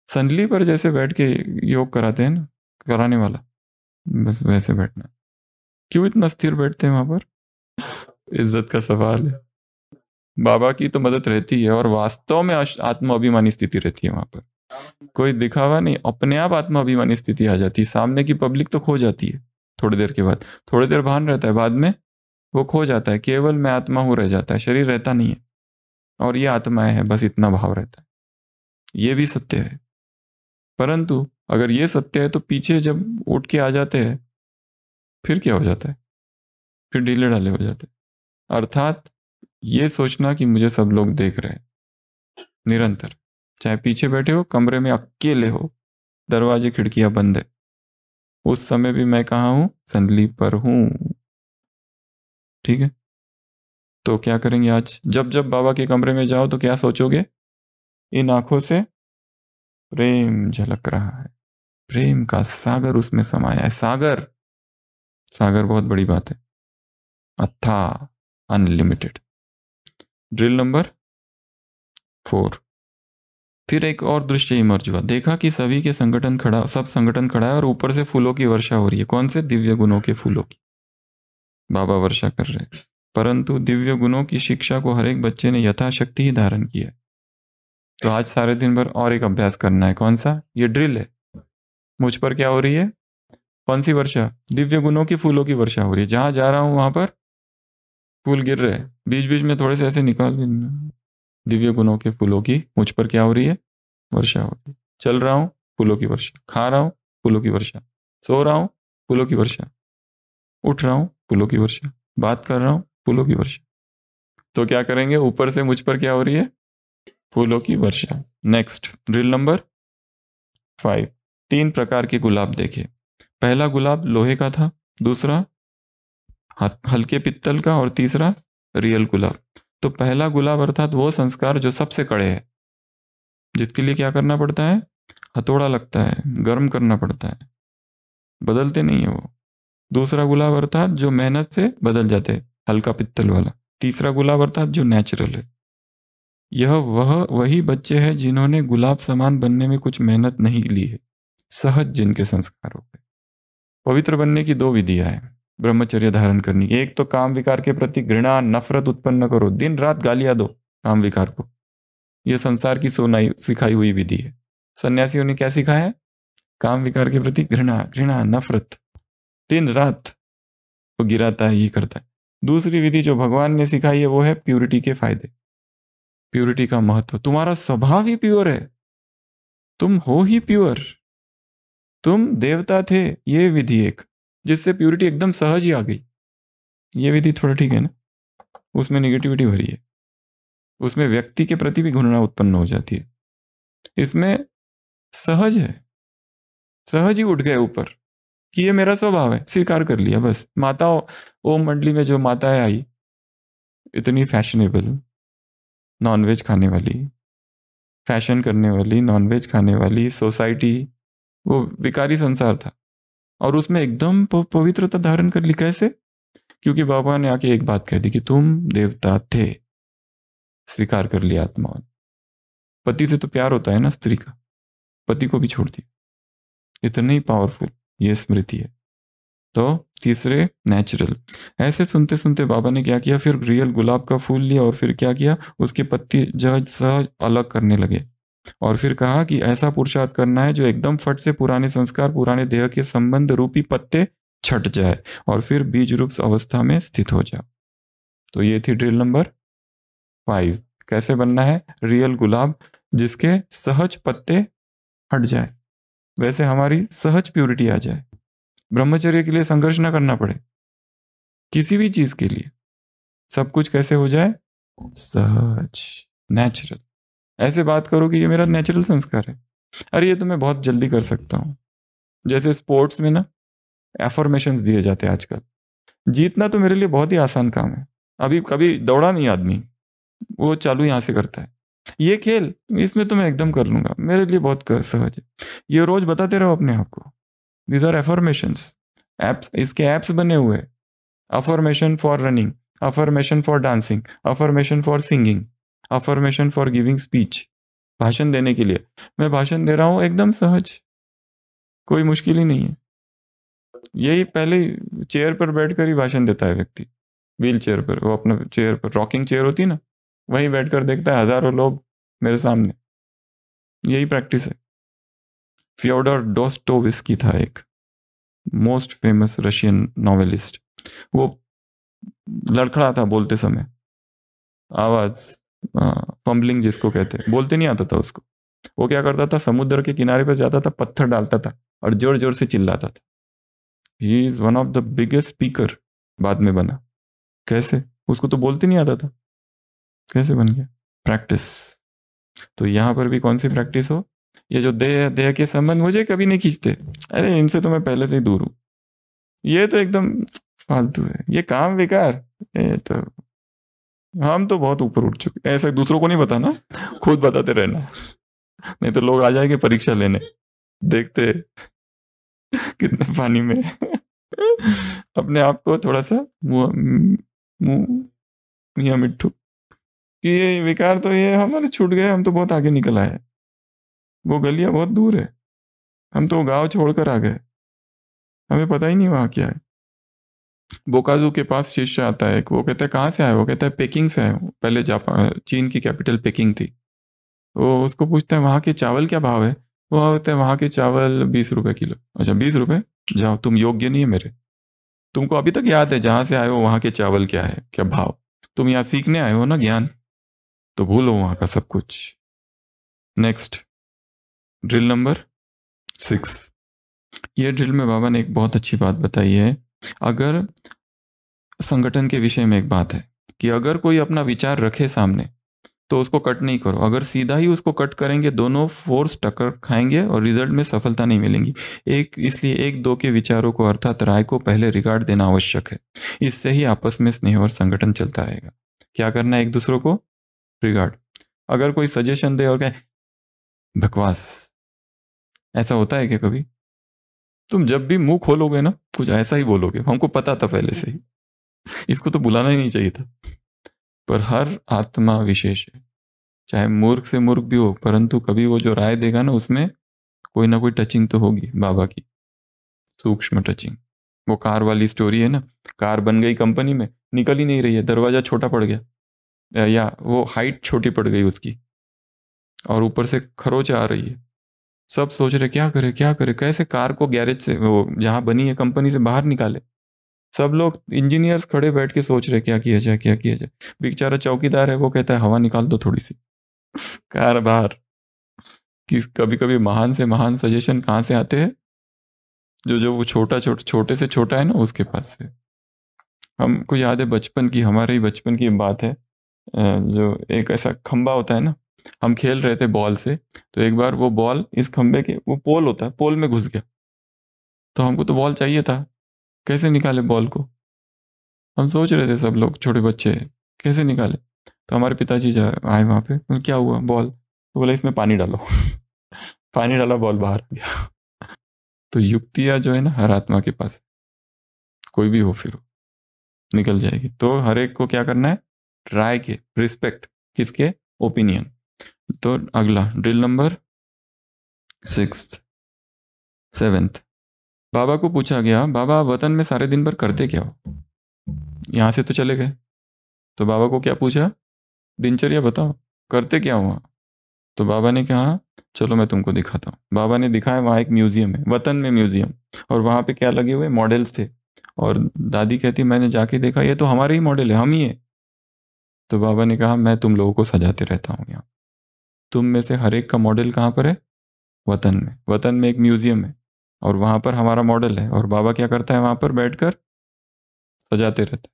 संदली पर जैसे बैठ के योग कराते हैं ना, कराने वाला, बस वैसे बैठना। क्यों इतना स्थिर बैठते हैं वहां पर, इज्जत का सवाल है। बाबा की तो मदद रहती है, और वास्तव में आत्म अभिमानी स्थिति रहती है वहां पर। कोई दिखावा नहीं, अपने आप आत्म अभिमानी स्थिति आ जाती है। सामने की पब्लिक तो खो जाती है थोड़ी देर के बाद, थोड़ी देर भान रहता है, बाद में वो खो जाता है, केवल मैं आत्मा हूं रह जाता है, शरीर रहता नहीं है, और ये आत्माएं है, बस इतना भाव रहता है। ये भी सत्य है। परंतु अगर ये सत्य है, तो पीछे जब उठ के आ जाते हैं, फिर क्या हो जाता है, फिर ढीले ढाले हो जाते हैं। अर्थात ये सोचना कि मुझे सब लोग देख रहे हैं निरंतर, चाहे पीछे बैठे हो, कमरे में अकेले हो, दरवाजे खिड़कियां बंद है, उस समय भी मैं कहाँ हूं, संदली पर हूं। ठीक है। तो क्या करेंगे आज, जब जब बाबा के कमरे में जाओ तो क्या सोचोगे, इन आंखों से प्रेम झलक रहा है, प्रेम का सागर उसमें समाया है। सागर, सागर बहुत बड़ी बात है, अथाह, अनलिमिटेड। Drill number 4। फिर एक और दृश्य इमर्ज हुआ, देखा कि सभी के संगठन खड़ा, सब संगठन खड़ा है, और ऊपर से फूलों की वर्षा हो रही है। कौन से, दिव्य गुणों के फूलों की बाबा वर्षा कर रहे हैं। परंतु दिव्य गुणों की शिक्षा को हर एक बच्चे ने यथाशक्ति ही धारण किया है। तो आज सारे दिन भर और एक अभ्यास करना है। कौन सा, ये ड्रिल है। मुझ पर क्या हो रही है, कौन सी वर्षा, दिव्य गुणों की फूलों की वर्षा हो रही है। जहां जा रहा हूं वहां पर फूल गिर रहे हैं, बीच बीच में थोड़े से ऐसे निकाल, दिव्य गुणों के फूलों की मुझ पर क्या हो रही है, वर्षा हो रही है। चल रहा हूं, फूलों की वर्षा, खा रहा हूं, फूलों की वर्षा, सो रहा हूं, फूलों की वर्षा, उठ रहा हूं, फूलों की वर्षा, बात कर रहा हूं, फूलों की वर्षा। तो क्या करेंगे, ऊपर से मुझ पर क्या हो रही है, फूलों की वर्षा। Next, drill number 5। 3 प्रकार के गुलाब देखे। पहला गुलाब लोहे का था, दूसरा हल्के पित्तल का, और तीसरा रियल गुलाब। तो पहला गुलाब अर्थात वो संस्कार जो सबसे कड़े है, जिसके लिए क्या करना पड़ता है, हथौड़ा लगता है, गर्म करना पड़ता है, बदलते नहीं है वो। दूसरा गुलाब अर्थात जो मेहनत से बदल जाते हैं, हल्का पित्तल वाला। तीसरा गुलाब अर्थात जो नेचुरल है। यह वही बच्चे हैं जिन्होंने गुलाब समान बनने में कुछ मेहनत नहीं ली है, सहज जिनके संस्कार हो गए। पवित्र बनने की 2 विधियां हैं ब्रह्मचर्य धारण करनी। एक तो काम विकार के प्रति घृणा नफरत उत्पन्न करो, दिन रात गालियां दो काम विकार को। यह संसार की सोनाई सिखाई हुई विधि है। सन्यासियों ने क्या सिखाया है, काम विकार के प्रति घृणा घृणा नफरत, दिन रात वो गिराता है, ये करता है। दूसरी विधि जो भगवान ने सिखाई है वो है प्यूरिटी के फायदे, प्यूरिटी का महत्व। तुम्हारा स्वभाव ही प्योर है, तुम हो ही प्योर, तुम देवता थे। ये विधि एक, जिससे प्यूरिटी एकदम सहज ही आ गई। ये विधि थोड़ा ठीक है ना, उसमें निगेटिविटी भरी है, उसमें व्यक्ति के प्रति भी घृणा उत्पन्न हो जाती है। इसमें सहज है, सहज ही उठ गए ऊपर कि ये मेरा स्वभाव है, स्वीकार कर लिया बस। माताओं, ओम मंडली में जो माताएं आई, इतनी फैशनेबल, नॉनवेज खाने वाली, फैशन करने वाली, नॉनवेज खाने वाली सोसाइटी, वो विकारी संसार था, और उसमें एकदम पवित्रता धारण कर ली। कैसे, क्योंकि बाबा ने आके एक बात कह दी कि तुम देवता थे, स्वीकार कर लिया आत्मा। पति से तो प्यार होता है ना स्त्री का, पति को भी छोड़ दिया। इतनी पावरफुल ये स्मृति है। तो तीसरे नेचुरल। ऐसे सुनते सुनते बाबा ने क्या किया, फिर रियल गुलाब का फूल लिया, और फिर क्या किया, उसके पत्ती सहज सहज अलग करने लगे। और फिर कहा कि ऐसा पुरुषार्थ करना है जो एकदम फट से पुराने संस्कार, पुराने देह के संबंध रूपी पत्ते छट जाए और फिर बीज रूप अवस्था में स्थित हो जाओ। तो ये थी ड्रिल नंबर 5। कैसे बनना है रियल गुलाब जिसके सहज पत्ते हट जाए, वैसे हमारी सहज प्योरिटी आ जाए, ब्रह्मचर्य के लिए संघर्ष ना करना पड़े, किसी भी चीज के लिए सब कुछ कैसे हो जाए, सहज, नेचुरल। ऐसे बात करो कि ये मेरा नेचुरल संस्कार है, अरे ये तो मैं बहुत जल्दी कर सकता हूँ। जैसे स्पोर्ट्स में ना एफर्मेशंस दिए जाते हैं आजकल, जीतना तो मेरे लिए बहुत ही आसान काम है, अभी कभी दौड़ा नहीं आदमी, वो चालू यहाँ से करता है, ये खेल इसमें तो मैं एकदम कर लूंगा, मेरे लिए बहुत सहज है। ये रोज बताते रहो अपने आप को, दीज आर एफर्मेशंस। एप्स, इसके एप्स बने हुए, affirmation for running, affirmation for dancing, affirmation for singing, affirmation for giving speech. भाषण देने के लिए मैं भाषण दे रहा हूं एकदम सहज, कोई मुश्किल ही नहीं है। यही पहले चेयर पर बैठकर ही भाषण देता है व्यक्ति, व्हील चेयर पर, वो अपना चेयर पर, रॉकिंग चेयर होती है ना, वहीं बैठकर देखता है हजारों लोग मेरे सामने, यही प्रैक्टिस है। फ्योडर डोस्टोवस्की था एक मोस्ट फेमस रशियन नॉवेलिस्ट, वो लड़खड़ा था बोलते समय, आवाज फम्बलिंग जिसको कहते हैं, बोलते नहीं आता था उसको। वो क्या करता था, समुद्र के किनारे पर जाता था, पत्थर डालता था और जोर जोर से चिल्लाता था। He is one of the biggest speaker, बाद में बना। कैसे, उसको तो बोलते नहीं आता था, कैसे बन गया, प्रैक्टिस। तो यहां पर भी कौन सी प्रैक्टिस हो, ये जो देह देह के संबंध मुझे कभी नहीं खींचते, अरे इनसे तो मैं पहले से ही दूर हूं, ये तो एकदम फालतू है, ये काम बेकार, ये तो हम तो बहुत ऊपर उठ चुके। ऐसा दूसरों को नहीं बताना, खुद बताते रहना, नहीं तो लोग आ जाएंगे परीक्षा लेने, देखते कितने पानी में अपने आप को थोड़ा सा मुंह मुंह मियाँ मिट्ठू कि ये विकार तो ये हमारे छूट गए, हम तो बहुत आगे निकल आए, वो गलियां बहुत दूर है, हम तो गांव छोड़कर आ गए, हमें पता ही नहीं वहां क्या है। बोकाजू के पास शिष्य आता है, वो कहता है कहाँ से आए, वो कहता है पेकिंग से आए, पहले जापान, चीन की कैपिटल पेकिंग थी। वो उसको पूछते हैं वहाँ के चावल क्या भाव है, वो होते हैं वहाँ के चावल 20 रुपए किलो। अच्छा 20 रुपए, जाओ तुम योग्य नहीं है मेरे, तुमको अभी तक याद है जहां से आए हो वहां के चावल क्या है, क्या भाव, तुम यहाँ सीखने आए हो ना ज्ञान, तो भूलो वहां का सब कुछ। Next drill number 6। ये ड्रिल में बाबा ने एक बहुत अच्छी बात बताई है। अगर संगठन के विषय में एक बात है कि अगर कोई अपना विचार रखे सामने तो उसको कट नहीं करो, अगर सीधा ही उसको कट करेंगे दोनों फोर्स टक्कर खाएंगे और रिजल्ट में सफलता नहीं मिलेंगी। एक इसलिए एक दो के विचारों को अर्थात राय को पहले रिगार्ड देना आवश्यक है, इससे ही आपस में स्नेह और संगठन चलता रहेगा। क्या करना है, एक दूसरों को रिगार्ड। अगर कोई सजेशन दे और कहे बकवास, ऐसा होता है क्या कभी, तुम जब भी मुंह खोलोगे ना कुछ ऐसा ही बोलोगे, हमको पता था पहले से ही, इसको तो बुलाना ही नहीं चाहिए था। पर हर आत्मा विशेष है, चाहे मूर्ख से मूर्ख भी हो, परंतु कभी वो जो राय देगा ना उसमें कोई ना कोई टचिंग तो होगी बाबा की, सूक्ष्म टचिंग। वो कार वाली स्टोरी है ना, कार बन गई कंपनी में, निकल ही नहीं रही है, दरवाजा छोटा पड़ गया, या वो हाइट छोटी पड़ गई उसकी, और ऊपर से खरोच आ रही है। सब सोच रहे क्या करे क्या करे, कैसे कार को गैरेज से, वो जहां बनी है कंपनी से बाहर निकाले। सब लोग इंजीनियर्स खड़े बैठ के सोच रहे क्या किया जाए क्या किया जाए। बेचारा चौकीदार है, वो कहता है हवा निकाल दो थोड़ी सी, कार बाहर। कि कभी कभी महान से महान सजेशन कहाँ से आते हैं, जो जो वो छोटे से छोटा है ना उसके पास से। हमको याद है बचपन की, हमारे ही बचपन की बात है, जो एक ऐसा खंबा होता है ना, हम खेल रहे थे बॉल से, तो एक बार वो बॉल इस खंबे के, वो पोल होता है, पोल में घुस गया, तो हमको तो बॉल चाहिए था, कैसे निकाले बॉल को, हम सोच रहे थे सब लोग छोटे बच्चे कैसे निकाले। तो हमारे पिताजी आए वहां पे, क्या हुआ बॉल, तो बोला इसमें पानी डालो पानी डाला, बॉल बाहर आ गया। तो युक्तियां जो है ना हर आत्मा के पास, कोई भी हो फिर वो निकल जाएगी। तो हर एक को क्या करना है, राय के, रिस्पेक्ट किसके, ओपिनियन। तो अगला ड्रिल नंबर 6, 7। बाबा को पूछा गया, बाबा वतन में सारे दिन भर करते क्या हो, यहां से तो चले गए, तो बाबा को क्या पूछा, दिनचर्या बताओ, करते क्या हो वहां। तो बाबा ने कहा चलो मैं तुमको दिखाता हूँ। बाबा ने दिखाया, वहाँ एक म्यूजियम है, वतन में म्यूजियम, और वहाँ पे क्या लगे हुए मॉडल्स थे। और दादी कहती मैंने जाके देखा ये तो हमारे ही मॉडल है, हम ही है। तो बाबा ने कहा मैं तुम लोगों को सजाते रहता हूँ यहाँ। तुम में से हर एक का मॉडल कहाँ पर है? वतन में। वतन में एक म्यूजियम है और वहाँ पर हमारा मॉडल है, और बाबा क्या करता है वहाँ पर बैठकर सजाते रहता है।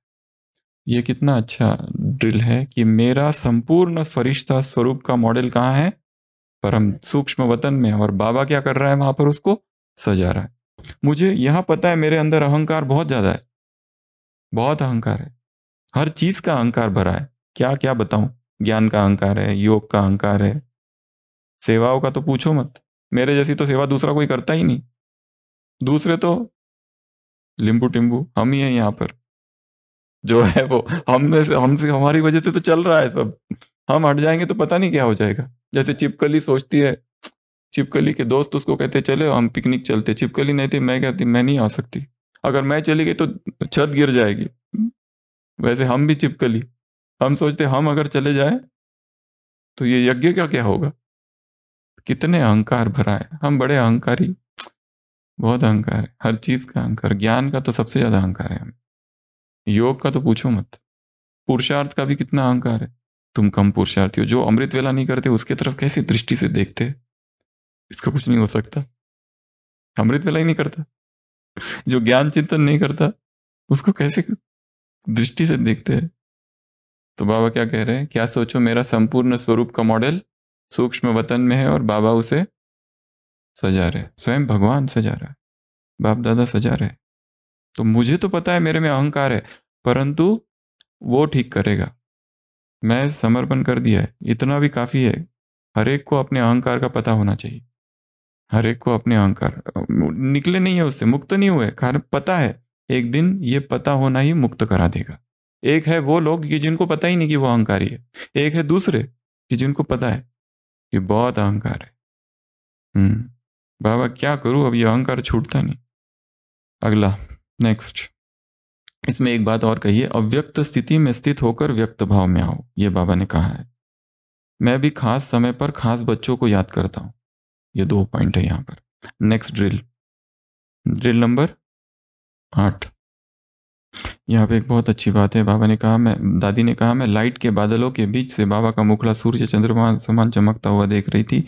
ये कितना अच्छा ड्रिल है कि मेरा संपूर्ण फरिश्ता स्वरूप का मॉडल कहाँ है? परम सूक्ष्म वतन में। और बाबा क्या कर रहा है वहां पर? उसको सजा रहा है। मुझे यहां पता है मेरे अंदर अहंकार बहुत ज्यादा है, बहुत अहंकार है, हर चीज का अहंकार भरा है। क्या क्या बताऊं? ज्ञान का अहंकार है, योग का अहंकार है, सेवाओं का तो पूछो मत। मेरे जैसी तो सेवा दूसरा कोई करता ही नहीं। दूसरे तो लिंबू टिम्बू, हम ही है यहाँ पर जो है वो। हम में से, हमसे हमारी वजह से तो चल रहा है सब। हम हट जाएंगे तो पता नहीं क्या हो जाएगा। जैसे छिपकली सोचती है, छिपकली के दोस्त उसको कहते चले हम पिकनिक चलते, छिपकली नहीं थी, मैं कहती मैं नहीं आ सकती, अगर मैं चली गई तो छत गिर जाएगी। वैसे हम भी छिपकली, हम सोचते हम अगर चले जाए तो ये यज्ञ का क्या होगा। कितने अहंकार भरा है, हम बड़े अहंकारी, बहुत अहंकार है, हर चीज का अहंकार। ज्ञान का तो सबसे ज्यादा अहंकार है हमें, योग का तो पूछो मत। पुरुषार्थ का भी कितना अहंकार है। तुम कम पुरुषार्थी हो, जो अमृत वेला नहीं करते उसके तरफ कैसी दृष्टि से देखते हैं? इसका कुछ नहीं हो सकता। अमृत वेला ही नहीं करता, जो ज्ञान चिंतन नहीं करता उसको कैसे दृष्टि से देखते हैं? तो बाबा क्या कह रहे हैं? क्या सोचो, मेरा संपूर्ण स्वरूप का मॉडल सूक्ष्म वतन में है और बाबा उसे सजा रहे, स्वयं भगवान सजा रहा है, बाप दादा सजा रहे। तो मुझे तो पता है मेरे में अहंकार है, परंतु वो ठीक करेगा। मैं समर्पण कर दिया है, इतना भी काफी है। हर एक को अपने अहंकार का पता होना चाहिए। हर एक को अपने अहंकार, निकले नहीं है उससे, मुक्त नहीं हुए, कारण पता है एक दिन ये पता होना ही मुक्त करा देगा। एक है वो लोग कि जिनको पता ही नहीं कि वो अहंकारी है, एक है दूसरे कि जिनको पता है कि बहुत अहंकार है। बाबा क्या करूं, अब ये अहंकार छूटता नहीं। अगला, नेक्स्ट। इसमें एक बात और कही है, अव्यक्त स्थिति में स्थित होकर व्यक्त भाव में आओ, ये बाबा ने कहा है। मैं भी खास समय पर खास बच्चों को याद करता हूं। ये 2 पॉइंट है यहाँ पर। Next drill, drill number 8। यहाँ पे एक बहुत अच्छी बात है। बाबा ने कहा, मैं, दादी ने कहा, मैं लाइट के बादलों के बीच से बाबा का मुखड़ा सूर्य चंद्रमा समान चमकता हुआ देख रही थी।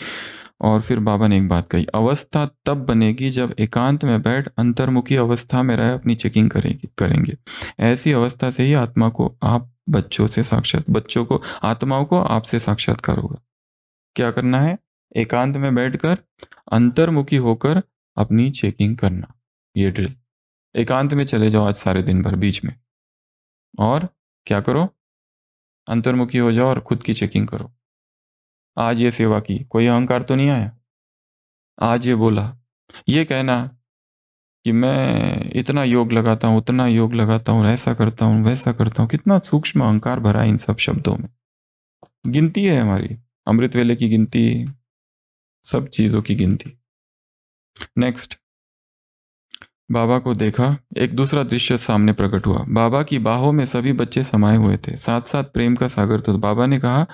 और फिर बाबा ने एक बात कही, अवस्था तब बनेगी जब एकांत में बैठ अंतर्मुखी अवस्था में रह अपनी चेकिंग करेंगे। ऐसी अवस्था से ही आत्मा को आप बच्चों से साक्षात, बच्चों को, आत्माओं को आपसे साक्षात्कार होगा। क्या करना है? एकांत में बैठकर अंतर्मुखी होकर अपनी चेकिंग करना। ये ड्रिल, एकांत में चले जाओ आज सारे दिन भर बीच में, और क्या करो? अंतर्मुखी हो जाओ और खुद की चेकिंग करो। आज ये सेवा की, कोई अहंकार तो नहीं आया? आज ये बोला, ये कहना कि मैं इतना योग लगाता हूं, उतना योग लगाता हूं, ऐसा करता हूं, वैसा करता हूं, कितना सूक्ष्म अहंकार भरा है इन सब शब्दों में। गिनती है हमारी, अमृत वेले की गिनती, सब चीजों की गिनती। नेक्स्ट, बाबा को देखा, एक दूसरा दृश्य सामने प्रकट हुआ। बाबा की बाहों में सभी बच्चे समाये हुए थे, साथ साथ प्रेम का सागर था। तो बाबा ने कहा,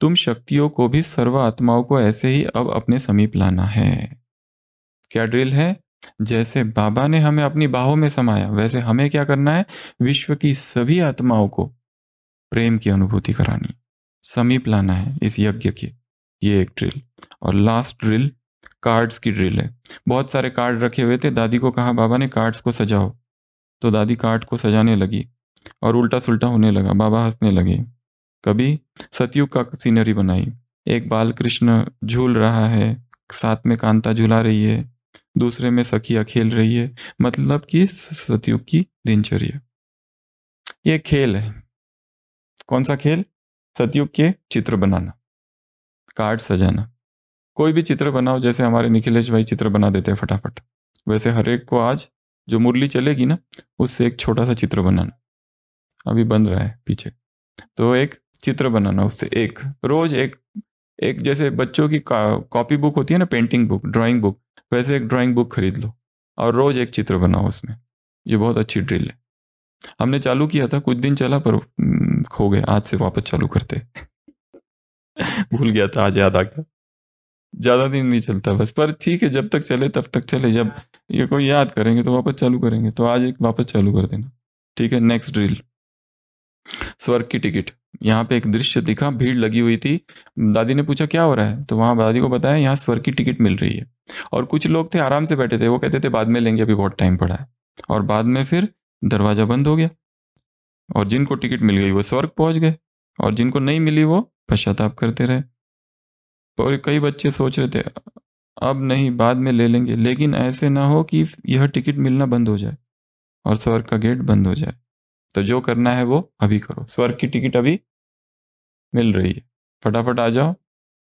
तुम शक्तियों को भी, सर्व आत्माओं को ऐसे ही अब अपने समीप लाना है। क्या ड्रिल है? जैसे बाबा ने हमें अपनी बाहों में समाया, वैसे हमें क्या करना है? विश्व की सभी आत्माओं को प्रेम की अनुभूति करानी, समीप लाना है इस यज्ञ के। ये एक ड्रिल। और लास्ट ड्रिल कार्ड्स की ड्रिल है। बहुत सारे कार्ड रखे हुए थे, दादी को कहा बाबा ने कार्ड्स को सजाओ। तो दादी कार्ड को सजाने लगी और उल्टा सुल्टा होने लगा। बाबा हंसने लगे। कभी सतयुग का सीनरी बनाई, एक बाल कृष्ण झूल रहा है, साथ में कांता झूला रही है, दूसरे में सखिया खेल रही है, मतलब कि सतयुग की दिनचर्या। ये खेल है। कौन सा खेल? सतयुग के चित्र बनाना, कार्ड सजाना। कोई भी चित्र बनाओ, जैसे हमारे निखिलेश भाई चित्र बना देते हैं फटाफट, वैसे हर एक को आज जो मुरली चलेगी ना, उससे एक छोटा सा चित्र बनाना। अभी बन रहा है पीछे, तो एक चित्र बनाना उससे, एक रोज एक, एक जैसे बच्चों की कॉपी बुक होती है ना, पेंटिंग बुक, ड्राइंग बुक, वैसे एक ड्राइंग बुक खरीद लो और रोज एक चित्र बनाओ उसमें। ये बहुत अच्छी ड्रिल है। हमने चालू किया था, कुछ दिन चला, पर खो गए। आज से वापस चालू करते भूल गया था, आज याद आ गया। ज्यादा दिन नहीं चलता बस, पर ठीक है जब तक चले तब तक चले, जब ये कोई याद करेंगे तो वापस चालू करेंगे, तो आज एक वापस चालू कर देना। ठीक है, नेक्स्ट ड्रिल, स्वर्ग की टिकट। यहाँ पे एक दृश्य दिखा, भीड़ लगी हुई थी। दादी ने पूछा क्या हो रहा है, तो वहां दादी को बताया यहाँ स्वर्ग की टिकट मिल रही है। और कुछ लोग थे आराम से बैठे थे, वो कहते थे बाद में लेंगे, अभी बहुत टाइम पड़ा है। और बाद में फिर दरवाजा बंद हो गया, और जिनको टिकट मिल गई वो स्वर्ग पहुंच गए, और जिनको नहीं मिली वो पश्चाताप करते रहे। और कई बच्चे सोच रहे थे अब नहीं बाद में ले लेंगे, लेकिन ऐसे ना हो कि यह टिकट मिलना बंद हो जाए और स्वर्ग का गेट बंद हो जाए। तो जो करना है वो अभी करो, स्वर्ग की टिकट अभी मिल रही है, फटाफट आ जाओ,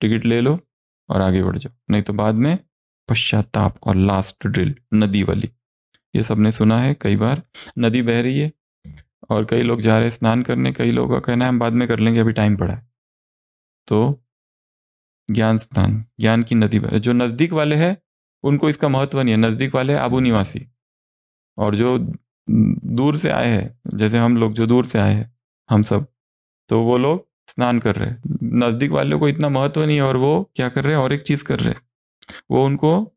टिकट ले लो और आगे बढ़ जाओ, नहीं तो बाद में पश्चाताप। और लास्ट ड्रिल, नदी वाली, ये सबने सुना है कई बार। नदी बह रही है और कई लोग जा रहे हैं स्नान करने, कई लोगों का कहना है हम बाद में कर लेंगे, अभी टाइम पड़ा है। तो ज्ञान स्नान, ज्ञान की नदी बह, जो नज़दीक वाले हैं उनको इसका महत्व नहीं है, नज़दीक वाले आबू निवासी, और जो दूर से आए हैं, जैसे हम लोग जो दूर से आए हैं हम सब, तो वो लोग स्नान कर रहे हैं। नज़दीक वालों को इतना महत्व नहीं है, और वो क्या कर रहे हैं, और एक चीज़ कर रहे हैं, वो उनको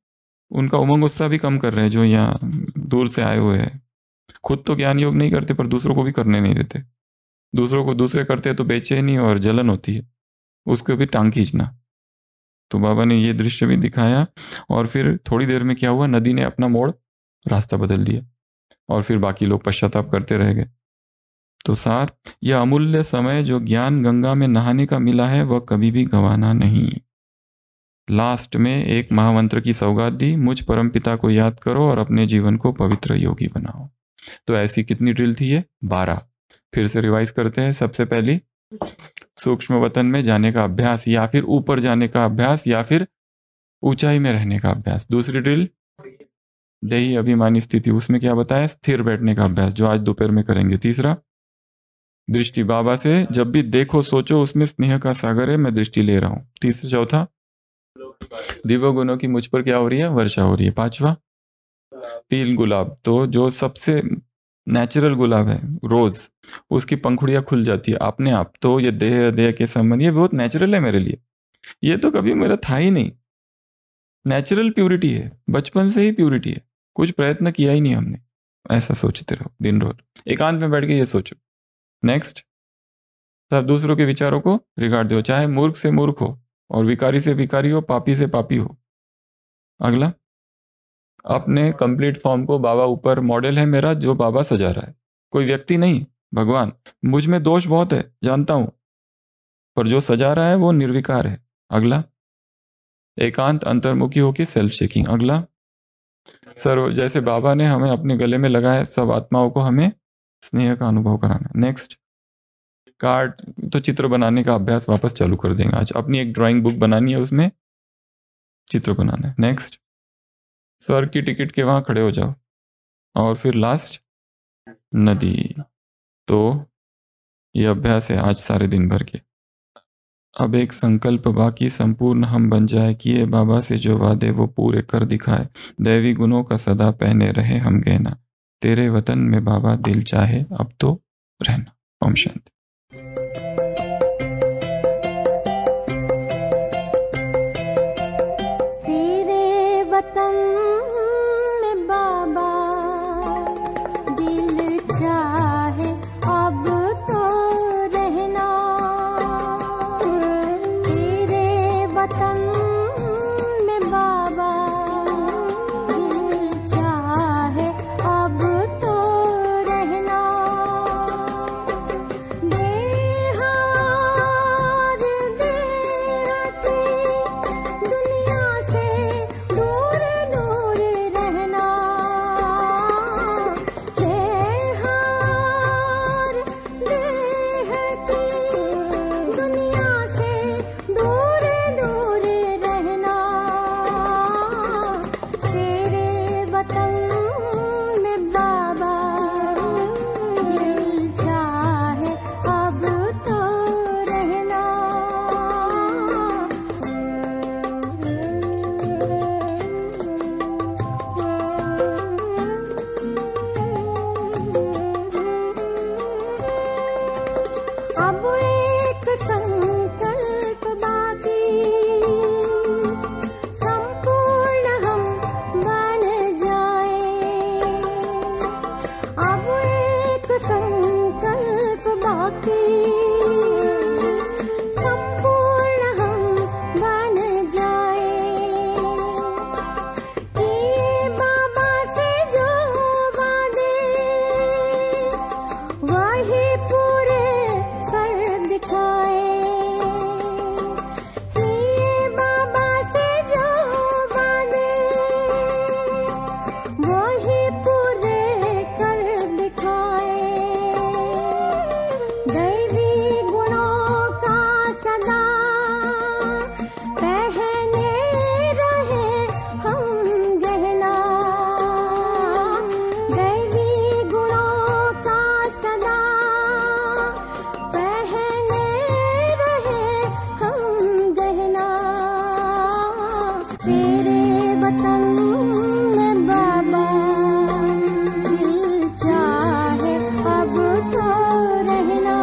उनका उमंग उत्साह भी कम कर रहे हैं, जो यहाँ दूर से आए हुए हैं। खुद तो ज्ञान योग नहीं करते पर दूसरों को भी करने नहीं देते, दूसरों को दूसरे करते हैं तो बेचैनी और जलन होती है, उसको भी टांग खींचना। तो बाबा ने ये दृश्य भी दिखाया, और फिर थोड़ी देर में क्या हुआ, नदी ने अपना मोड़, रास्ता बदल दिया, और फिर बाकी लोग पश्चाताप करते रह गए। तो सार, यह अमूल्य समय जो ज्ञान गंगा में नहाने का मिला है वह कभी भी गंवाना नहीं। लास्ट में एक महामंत्र की सौगात दी, मुझ परमपिता को याद करो और अपने जीवन को पवित्र योगी बनाओ। तो ऐसी कितनी ड्रिल थी ये, 12। फिर से रिवाइज करते हैं। सबसे पहली, सूक्ष्म वतन में जाने का अभ्यास, या फिर ऊपर जाने का अभ्यास, या फिर ऊंचाई में रहने का अभ्यास। दूसरी ड्रिल, देही अभिमानी स्थिति, उसमें क्या बताया, स्थिर बैठने का अभ्यास, जो आज दोपहर में करेंगे। तीसरा, दृष्टि, बाबा से जब भी देखो सोचो उसमें स्नेह का सागर है, मैं दृष्टि ले रहा हूं। तीसरा, चौथा, दिव्य गुणों की मुझ पर क्या हो रही है, वर्षा हो रही है। पांचवा, 3 गुलाब, तो जो सबसे नेचुरल गुलाब है रोज, उसकी पंखुड़ियां खुल जाती है अपने आप, तो ये देह देह के संबंध, ये बहुत नेचुरल है मेरे लिए, ये तो कभी मेरा था ही नहीं। नेचुरल प्यूरिटी है, बचपन से ही प्यूरिटी है, कुछ प्रयत्न किया ही नहीं हमने। ऐसा सोचते रहो दिन रोज, एकांत में बैठ के ये सोचो। नेक्स्ट, सब दूसरों के विचारों को रिगार्ड दो, चाहे मूर्ख से मूर्ख हो, और विकारी से विकारी हो, पापी से पापी हो। अगला, अपने कंप्लीट फॉर्म को, बाबा ऊपर मॉडल है मेरा जो बाबा सजा रहा है, कोई व्यक्ति नहीं, भगवान। मुझ में दोष बहुत है जानता हूं, पर जो सजा रहा है वो निर्विकार है। अगला, एकांत अंतर्मुखी होकर सेल्फ शेकिंग। अगला, सर्व, जैसे बाबा ने हमें अपने गले में लगाया, सब आत्माओं को हमें स्नेह का अनुभव कराना। नेक्स्ट, कार्ड, तो चित्र बनाने का अभ्यास वापस चालू कर देंगे आज, अपनी एक ड्राइंग बुक बनानी है, उसमें चित्र बनाना है। नेक्स्ट, स्वर्ग की टिकट के वहां खड़े हो जाओ, और फिर लास्ट, नदी। तो ये अभ्यास है आज सारे दिन भर के। अब एक संकल्प बाकी, संपूर्ण हम बन जाए, किए बाबा से जो वादे वो पूरे कर दिखाए, दैवी गुणों का सदा पहने रहे हम गहना, तेरे वतन में बाबा दिल चाहे अब तो रहना। ओम शांति। तेरे वतन में बाबा दिल चाहे अब तो रहना, तेरे वतन में बाबा दिल चाहे अब तो रहना, देहार देहती दुनिया से दूर दूर रहना, देहार देहती दुनिया से दूर दूर रहना, तेरे वतन में बाबा दिल चाहे अब तो रहना। अब एक संकल्प बाकी, की संपूर्ण हम बन जाए। ये बाबा से जो वादे वही पूरे कर दिखाए। ये बाबा से जो वादे वही पूरे कर दिखाए। दैवी गुणों का सदा पहने रहे हम गहना। दैवी गुणों का सदा पहने रहे हम गहना। तेरे वतन में बाबा दिल चाहे अब तो रहना।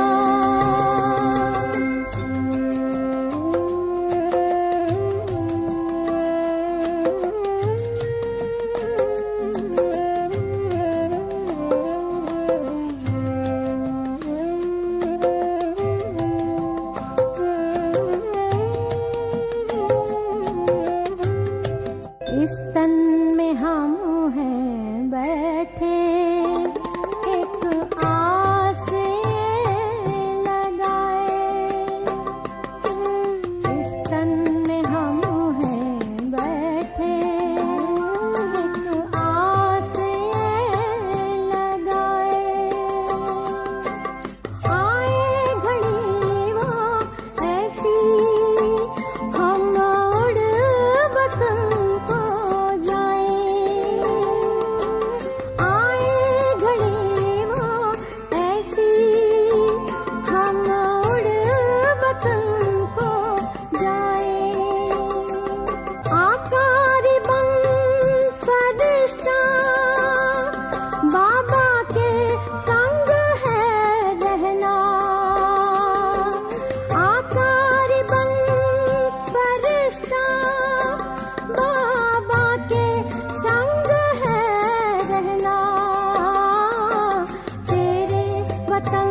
इस तन में हम हैं बैठे, एक आस लगाए। इस तन में हम हैं बैठे, एक आस लगाए। आए घड़ी वो ऐसी हम उड़ वतन को जाएं। आए घड़ी वो ऐसी हम उड़ वतन को जाएं। आकारी बन फरिश्ता बाबा के संग है रहना। आकारी बन फरिश्ता बाबा के संग है रहना। तेरे वतन